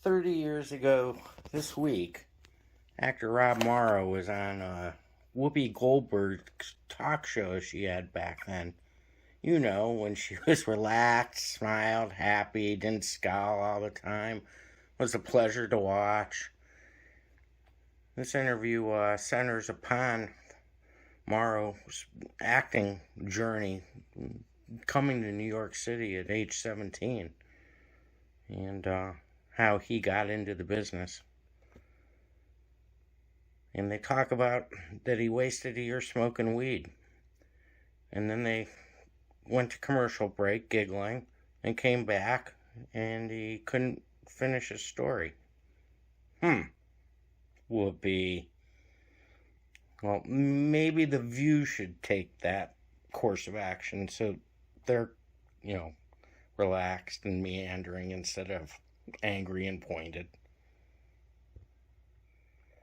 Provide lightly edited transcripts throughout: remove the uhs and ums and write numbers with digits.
30 years ago this week, actor Rob Morrow was on Whoopi Goldberg's talk show she had back then. You know, when she was relaxed, smiled, happy, didn't scowl all the time. It was a pleasure to watch. This interview centers upon Morrow's acting journey, coming to New York City at age 17, and how he got into the business. And they talk about that he wasted a year smoking weed. And then they went to commercial break, giggling, and came back, and he couldn't finish his story. Whoopi. Well, maybe The View should take that course of action so they're, relaxed and meandering instead of angry and pointed.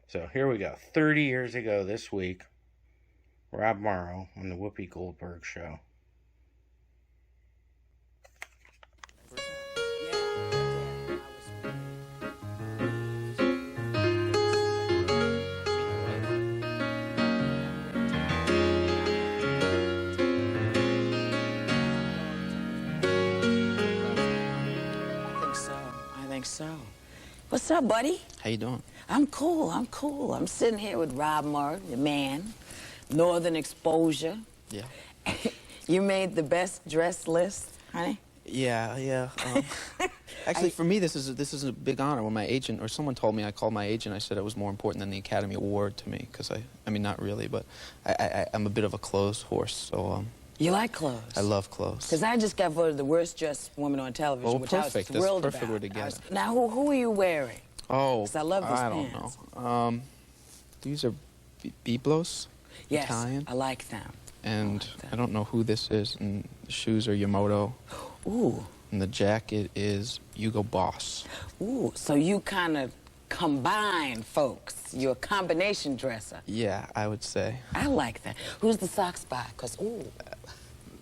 So here we go. 30 years ago this week, Rob Morrow on the Whoopi Goldberg Show. So, what's up, buddy? How you doing? I'm cool. I'm sitting here with Rob Morrow, the man, Northern Exposure. Yeah. You made the best dress list, honey? Yeah. Actually, for me, this is a big honor. When my agent, or someone told me, I called my agent, I said it was more important than the Academy Award to me, because I mean, not really, but I'm a bit of a clothes horse, so... You like clothes? I love clothes. Because I just got voted the worst dressed woman on television, which perfect. I was thrilled That's perfect about. way to get it. Now, who are you wearing? Oh, because I love these I pants. don't know. These are Biblos, yes, Italian. I like them. And I don't know who this is, and the shoes are Yamamoto. Ooh. And the jacket is Hugo Boss. Ooh, so you kind of combine folks. You're a combination dresser. Yeah, I would say. I like that. Who's the socks by? Because, ooh.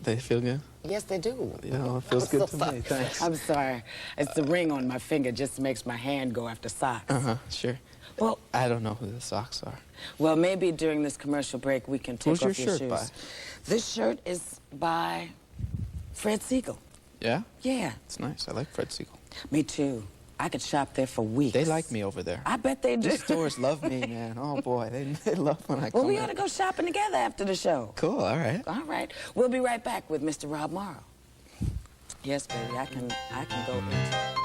They feel good? Yes, they do. Yeah, it feels good to me. Thanks. I'm sorry. It's the ring on my finger just makes my hand go after socks. Sure. Well, I don't know who the socks are. Well, maybe during this commercial break we can take Who's off your your shirt shoes. by? This shirt is by Fred Siegel. Yeah? Yeah. It's nice. I like Fred Siegel. Me too. I could shop there for weeks. They like me over there. I bet they do. The stores love me, man. Oh, boy. They love when I come Well, we in. ought to go shopping together after the show. Cool. All right. All right. We'll be right back with Mr. Rob Morrow. Yes, baby. I can go into...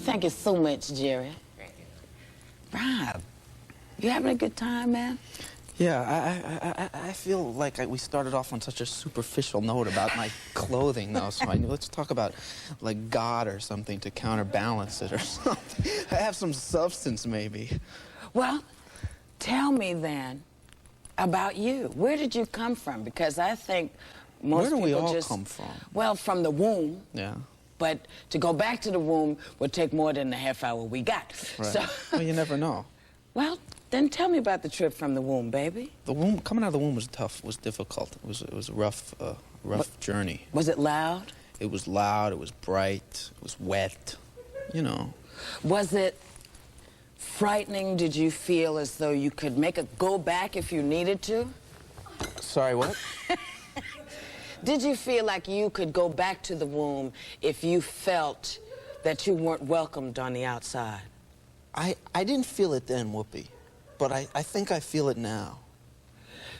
Thank you so much, Jerry. Thank you. Rob, you having a good time, man? Yeah, I feel like we started off on such a superficial note about my clothing, though, so let's talk about, like, God or something to counterbalance it or something. I have some substance, maybe. Well, tell me then about you. Where did you come from? Because I think most people people Where do we all just... come from? Well, from the womb. Yeah. But to go back to the womb would take more than the half hour we got. Right. So, well, you never know. Well, then tell me about the trip from the womb, baby. The womb, coming out of the womb was tough, was difficult. It was a rough journey. Was it loud? It was loud, it was bright, it was wet, you know. Was it frightening? Did you feel as though you could go back if you needed to? Sorry, what? Did you feel like you could go back to the womb if you felt that you weren't welcomed on the outside? I didn't feel it then, Whoopi, but I think I feel it now.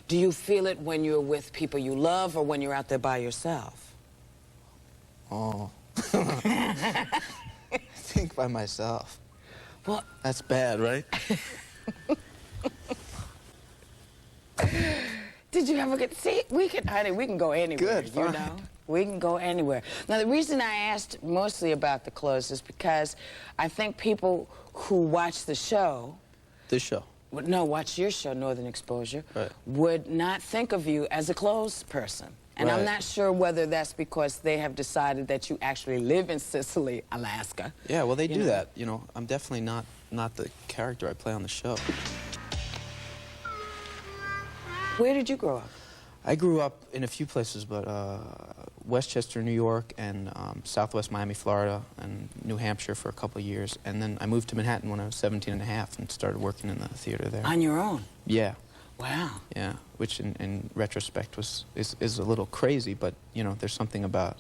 Do you feel it when you're with people you love or when you're out there by yourself? Oh. I think by myself. Well, that's bad, right? did you have a good... See, honey, we can go anywhere, Good, you fine. know? We can go anywhere. Now, the reason I asked mostly about the clothes is because I think people who watch the show... This show? No, watch your show, Northern Exposure, right. would not think of you as a clothes person. And right. I'm not sure whether that's because they have decided that you actually live in Sicily, Alaska. Yeah, well, they do that. You know, I'm definitely not the character I play on the show. Where did you grow up? I grew up in a few places, but Westchester, New York, and Southwest Miami, Florida, and New Hampshire for a couple of years. And then I moved to Manhattan when I was 17 and a half and started working in the theater there. On your own? Yeah. Wow. Yeah, which in retrospect is a little crazy, but, you know, there's something about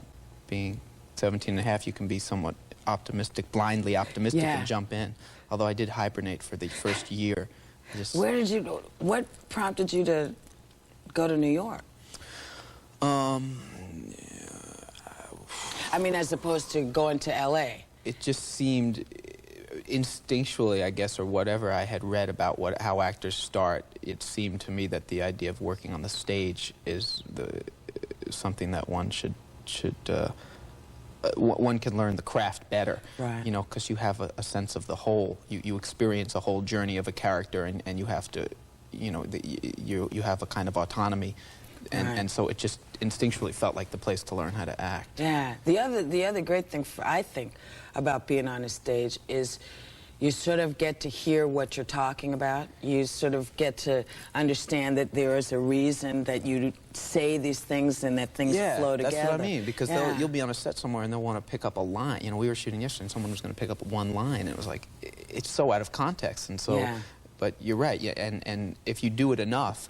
being 17 and a half. You can be somewhat optimistic, blindly optimistic, and jump in. Although I did hibernate for the first year. Where did you go? What prompted you to go to New York? I mean, as opposed to going to L.A. It just seemed instinctually, I guess, or whatever I had read about how actors start, it seemed to me that the idea of working on the stage is something that one should one can learn the craft better, right. You know, because you have a sense of the whole. You experience a whole journey of a character, and you have to, you know, you have a kind of autonomy, and so it just instinctually felt like the place to learn how to act. Yeah. The other great thing I think about being on a stage is you sort of get to hear what you're talking about. You sort of get to understand that there is a reason that you say these things and that things flow together. Yeah, that's what I mean, because you'll be on a set somewhere and they'll want to pick up a line. You know, we were shooting yesterday and someone was going to pick up one line, and it was like, it's so out of context, and so, but you're right, yeah, and if you do it enough,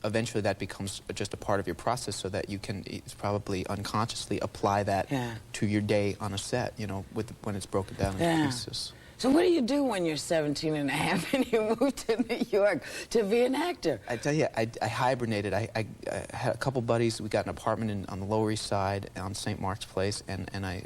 eventually that becomes just a part of your process, so that you can probably unconsciously apply that to your day on a set, you know, when it's broken down into pieces. So what do you do when you're 17 and a half and you move to New York to be an actor? I tell you, I hibernated. I had a couple buddies. We got an apartment on the Lower East Side on St. Mark's Place, and I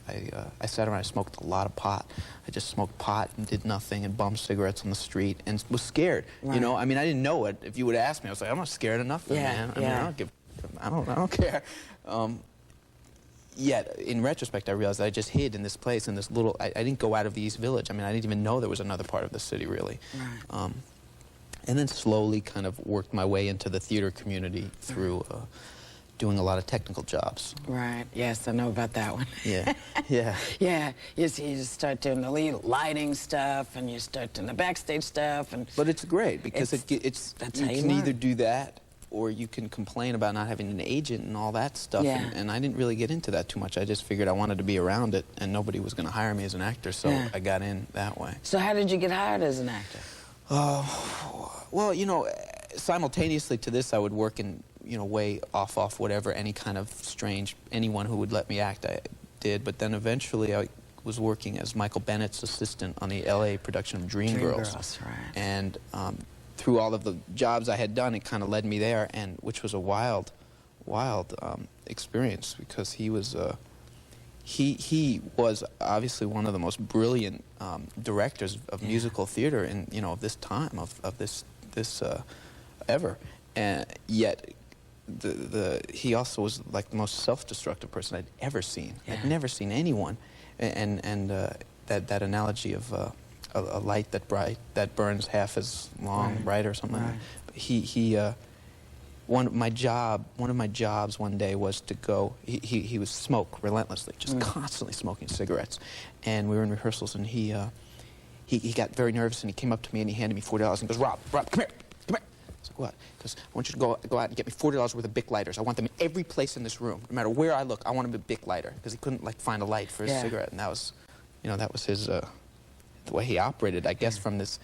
sat around. I smoked a lot of pot. I just smoked pot and did nothing and bummed cigarettes on the street and was scared. Right. You know, I mean, I didn't know it. If you would ask me, I was like, I'm not scared enough, man. I mean, I don't care. Yet, in retrospect, I realized that I just hid in this place, in this little... I didn't go out of the East Village. I mean, I didn't even know there was another part of the city, really. Right. And then slowly kind of worked my way into the theater community through doing a lot of technical jobs. Right. Yes, I know about that one. Yeah. Yeah. Yeah. You see, you start doing the lighting stuff, and you start doing the backstage stuff, and... But it's great, because that's you how you can learn. either do that, or you can complain about not having an agent and all that stuff. Yeah. And I didn't really get into that too much. I just figured I wanted to be around it, and nobody was going to hire me as an actor, so I got in that way. So how did you get hired as an actor? Well, you know, simultaneously to this, I would work in, you know, way off whatever, any kind of strange, anyone who would let me act, I did. But then eventually I was working as Michael Bennett's assistant on the L.A. production of Dreamgirls. Right. And through all of the jobs I had done, it kind of led me there, and which was a wild experience, because he was he was obviously one of the most brilliant directors of musical theater in, you know, of this time, of this ever, and yet he also was like the most self-destructive person I'd ever seen. I'd never seen anyone, and that analogy of a light that burns half as long, bright, or something like that. One of my jobs one day was to go. He would smoke relentlessly, just constantly smoking cigarettes, and we were in rehearsals, and he got very nervous, and he came up to me and he handed me $40 and goes, Rob, come here. I was like, what? Because I want you to go out and get me $40 worth of Bic lighters. I want them in every place in this room, no matter where I look. I want them a Bic lighter, because he couldn't like find a light for his cigarette, and that was, you know, that was his the way he operated, I guess, from this.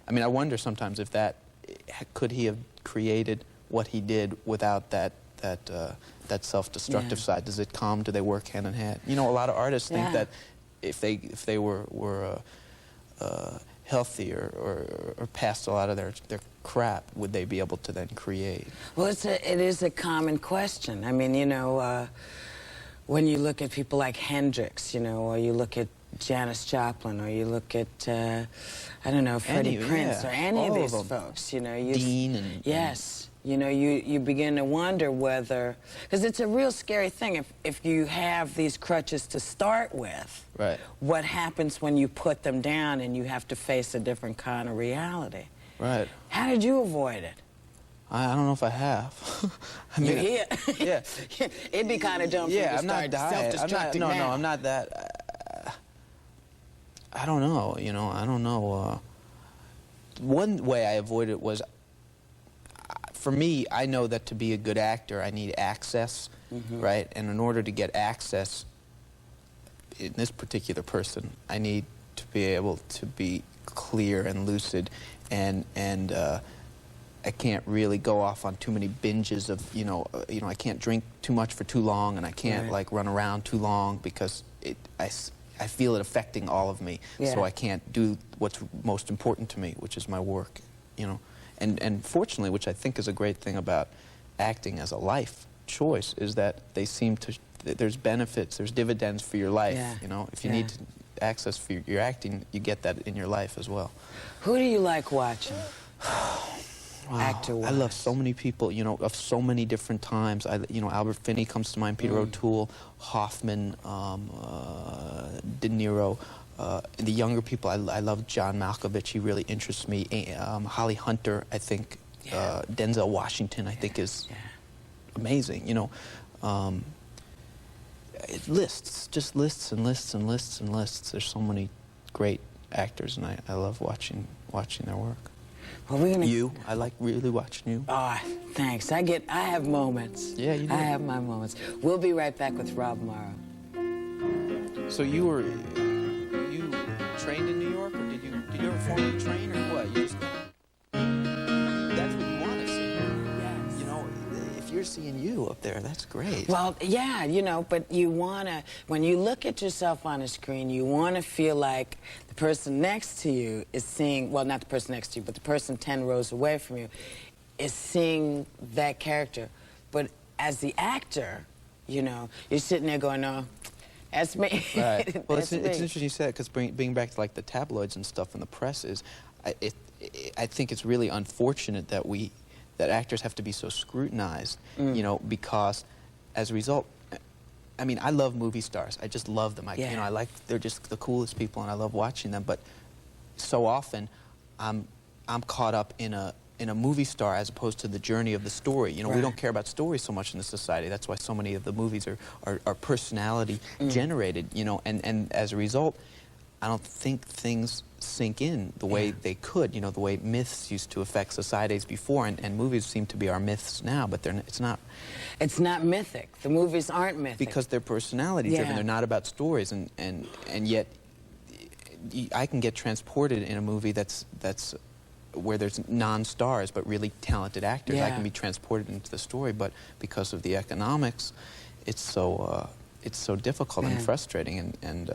I mean, I wonder sometimes if could he have created what he did without that self-destructive side? Does it come? Do they work hand in hand? You know, a lot of artists think that if they were healthy or past a lot of their crap, would they be able to then create? Well, it is a common question. I mean, you know, when you look at people like Hendrix, you know, or you look at Janis Joplin, or you look at, I don't know, Freddie Prinze, or any of these folks, you know. Dean and... Yes. You know, you begin to wonder whether, because it's a real scary thing if you have these crutches to start with. Right. What happens when you put them down and you have to face a different kind of reality? Right. How did you avoid it? I don't know if I have. I mean, You're here. Yeah. It'd be kind of dumb for you to I'm not start self-destructing No, now. I'm not that. I don't know, you know, I don't know. One way I avoided it was, for me, I know that to be a good actor, I need access, right? And in order to get access, in this particular person, I need to be able to be clear and lucid, and I can't really go off on too many binges of, you know, I can't drink too much for too long, and I can't like run around too long, because I feel it affecting all of me. So I can't do what's most important to me, which is my work, you know. And fortunately, which I think is a great thing about acting as a life choice, is that they seem to, there's benefits, there's dividends for your life, you know. If you need access for your acting, you get that in your life as well. Who do you like watching? Wow. Actor-wise. I love so many people, you know, of so many different times. You know, Albert Finney comes to mind, Peter O'Toole, Hoffman, De Niro. The younger people, I love John Malkovich. He really interests me. Holly Hunter, I think. Denzel Washington, I think, is amazing. You know, lists, just lists and lists and lists and lists. There's so many great actors, and I love watching their work. Well, we're gonna... I like really watching you. Oh, thanks. I have moments. Yeah, you do. I have my moments. We'll be right back with Rob Morrow. So you trained in New York, or did you ever formally train, or what? You just, that's what you want to see. Yes. You know, if you're seeing you up there, that's great. Well, yeah, you know, but you want to, when you look at yourself on a screen, you want to feel like the person next to you is seeing, well, not the person next to you, but the person 10 rows away from you is seeing that character. But as the actor, you know, you're sitting there going, no, that's me. Right. Well, it's me. interesting you said it, because being back to like the tabloids and stuff and the press is, I think it's really unfortunate that that actors have to be so scrutinized, you know, because as a result, I mean, I love movie stars. I just love them. You know, they're just the coolest people, and I love watching them. But so often, I'm caught up in a movie star as opposed to the journey of the story. You know, we don't care about stories so much in this society. That's why so many of the movies are personality generated. You know, and as a result, I don't think things sink in the way they could. You know, the way myths used to affect societies before, and movies seem to be our myths now. But it's not. It's not mythic. The movies aren't mythic. Because they're personality driven. They're not about stories, and yet I can get transported in a movie that's where there's non-stars but really talented actors. I can be transported into the story, but because of the economics, it's so difficult and frustrating. And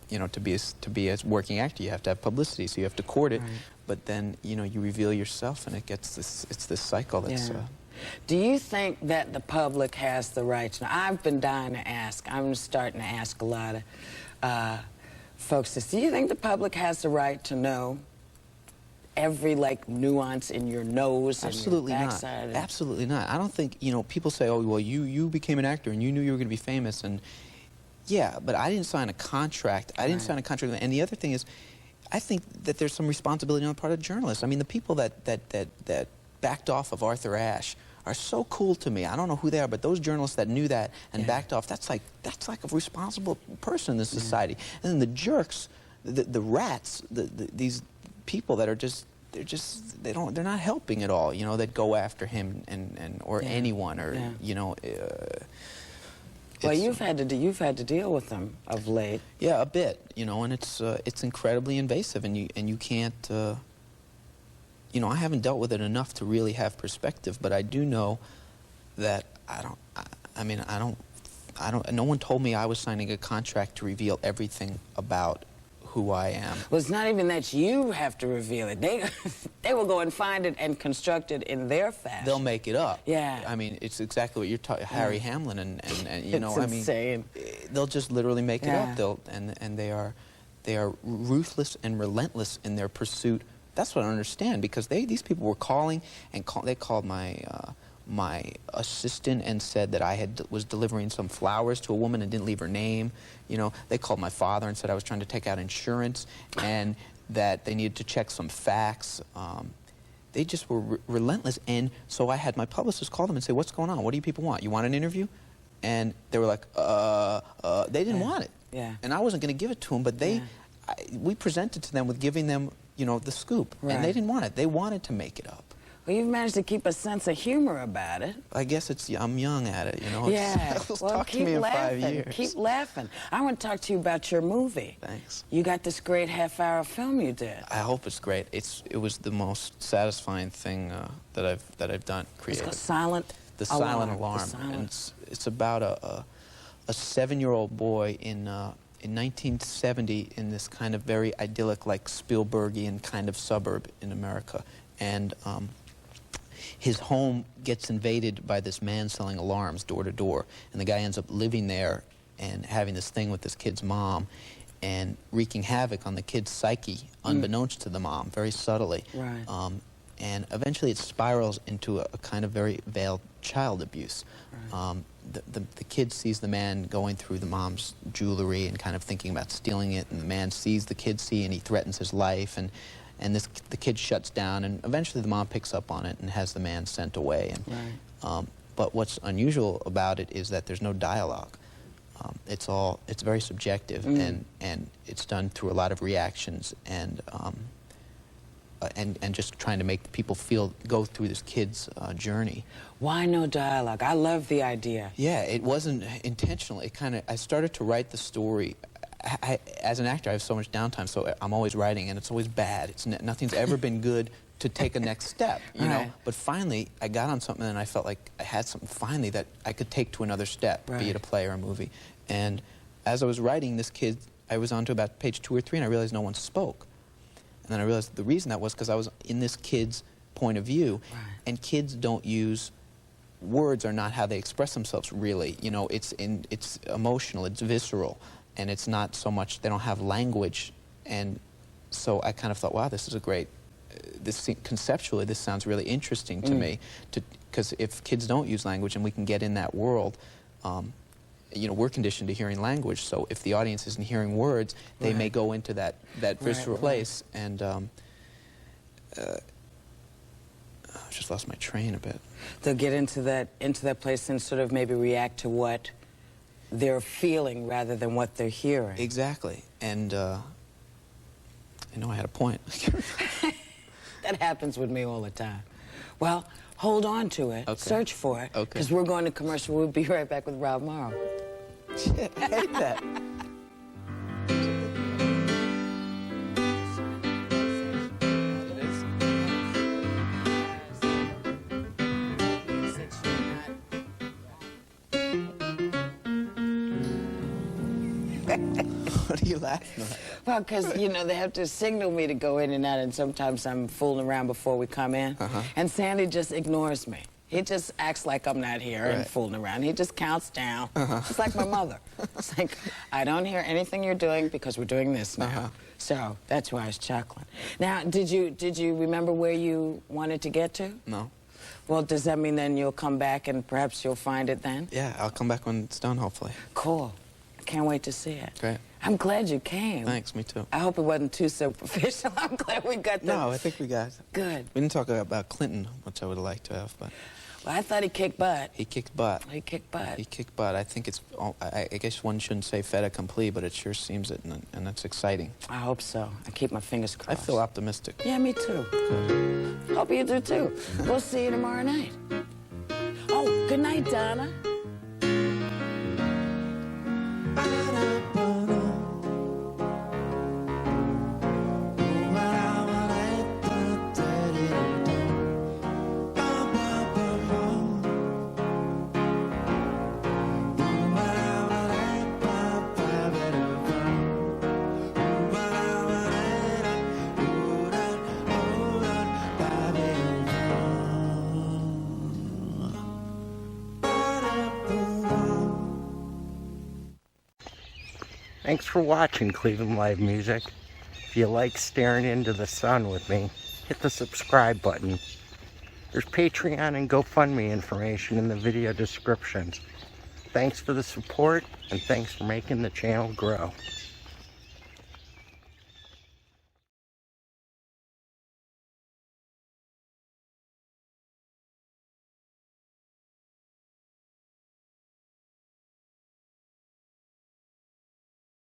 you know, to be a working actor, you have to have publicity, so you have to court it. But then, you know, you reveal yourself, and it's this cycle that's. Do you think that the public has the right to know? I've been dying to ask. I'm starting to ask a lot of folks this. Do you think the public has the right to know every, like, nuance in your nose and your backside? Absolutely not. I don't think, you know, people say, oh, well, you became an actor and you knew you were going to be famous, and yeah, but I didn't sign a contract. I didn't sign a contract. And the other thing is, I think that there's some responsibility on the part of journalists. I mean, the people that backed off of Arthur Ashe are so cool to me. I don't know who they are, but those journalists that knew that and backed off, that's like a responsible person in this society. And then the jerks, the rats, these people that are they're not helping at all, you know, that go after him or anyone, or you know. Well, you've had to deal with them of late. Yeah, a bit, you know, and it's incredibly invasive, and you can't. You know, I haven't dealt with it enough to really have perspective, but I do know that no one told me I was signing a contract to reveal everything about who I am. Well, it's not even that you have to reveal it. They will go and find it and construct it in their fashion. They'll make it up. Yeah. I mean, it's exactly what you're talking. Harry Hamlin and you know, it's insane. I mean, they'll just literally make it up. And they are. they are ruthless and relentless in their pursuit. That's what I don't understand, because these people were calling, and they called my my assistant and said that I was delivering some flowers to a woman and didn't leave her name. You know, they called my father and said I was trying to take out insurance and that they needed to check some facts. They just were relentless, and so I had my publicist call them and say, "What's going on? What do you people want? You want an interview?" And they were like, they didn't want it. Yeah. And I wasn't going to give it to them, but we presented to them with giving them, you know, the scoop, and they didn't want it. They wanted to make it up. Well, you've managed to keep a sense of humor about it. I guess I'm young at it, you know. Yeah. Well, talk to me in 5 years. Keep laughing. I want to talk to you about your movie. Thanks. You got this great half-hour film you did. I hope it's great. It was the most satisfying thing that I've done creative. It's called The Silent Alarm. The Silent. And it's about a 7-year-old boy in 1970 in this kind of very idyllic, like Spielbergian kind of suburb in America, and his home gets invaded by this man selling alarms door to door, and the guy ends up living there and having this thing with this kid's mom and wreaking havoc on the kid's psyche, unbeknownst to the mom, very subtly. Right. And eventually it spirals into a kind of very veiled child abuse. Right. The kid sees the man going through the mom's jewelry and kind of thinking about stealing it, and the man sees the kid and he threatens his life, and the kid shuts down, and eventually the mom picks up on it and has the man sent away. And, right. But what's unusual about it is that there's no dialogue. It's very subjective, and it's done through a lot of reactions and just trying to make people go through this kid's journey. Why no dialogue? I love the idea. Yeah, it wasn't intentional. I started to write the story. As an actor, I have so much downtime, so I'm always writing, and it's always bad. Nothing's ever been good to take a next step, you know? But finally, I got on something, and I felt like I had something finally that I could take to another step, be it a play or a movie. And as I was writing this kid, I was on to about page 2 or 3, and I realized no one spoke. And then I realized the reason that was because I was in this kid's point of view, and kids don't use words, are not how they express themselves, really. You know, it's emotional, it's visceral, and it's not so much, they don't have language. And so I kind of thought, wow, this is a great, conceptually, this sounds really interesting to me, because if kids don't use language and we can get in that world, you know, we're conditioned to hearing language, so if the audience isn't hearing words, they may go into that visceral place, and I just lost my train a bit. They'll get into that place and sort of maybe react to what they're feeling rather than what they're hearing. Exactly, and I know I had a point. That happens with me all the time. Well, hold on to it. Okay. Search for it. Okay. Because we're going to commercial. We'll be right back with Rob Morrow. Shit, I hate that. What are you laughing at? Well, because, you know, they have to signal me to go in and out, and sometimes I'm fooling around before we come in. And Sandy just ignores me. He just acts like I'm not here and fooling around. He just counts down. It's like my mother. It's like, I don't hear anything you're doing because we're doing this now. So that's why I was chuckling. Now, did you remember where you wanted to get to? No. Well, does that mean then you'll come back and perhaps you'll find it then? Yeah, I'll come back when it's done, hopefully. Cool. Can't wait to see it. Great. I'm glad you came. Thanks, me too. I hope it wasn't too superficial. I'm glad we got that. No, I think we got it. Good. We didn't talk about Clinton, which I would have liked to have, but... Well, I thought he kicked butt. He kicked butt. He kicked butt. He kicked butt. I think it's... I guess one shouldn't say fait accompli, but it sure seems it, and it's exciting. I hope so. I keep my fingers crossed. I feel optimistic. Yeah, me too. Good. Hope you do too. We'll see you tomorrow night. Oh, good night, Donna. Thanks for watching Cleveland Live Music. If you like staring into the sun with me, hit the subscribe button. There's Patreon and GoFundMe information in the video descriptions. Thanks for the support, and thanks for making the channel grow.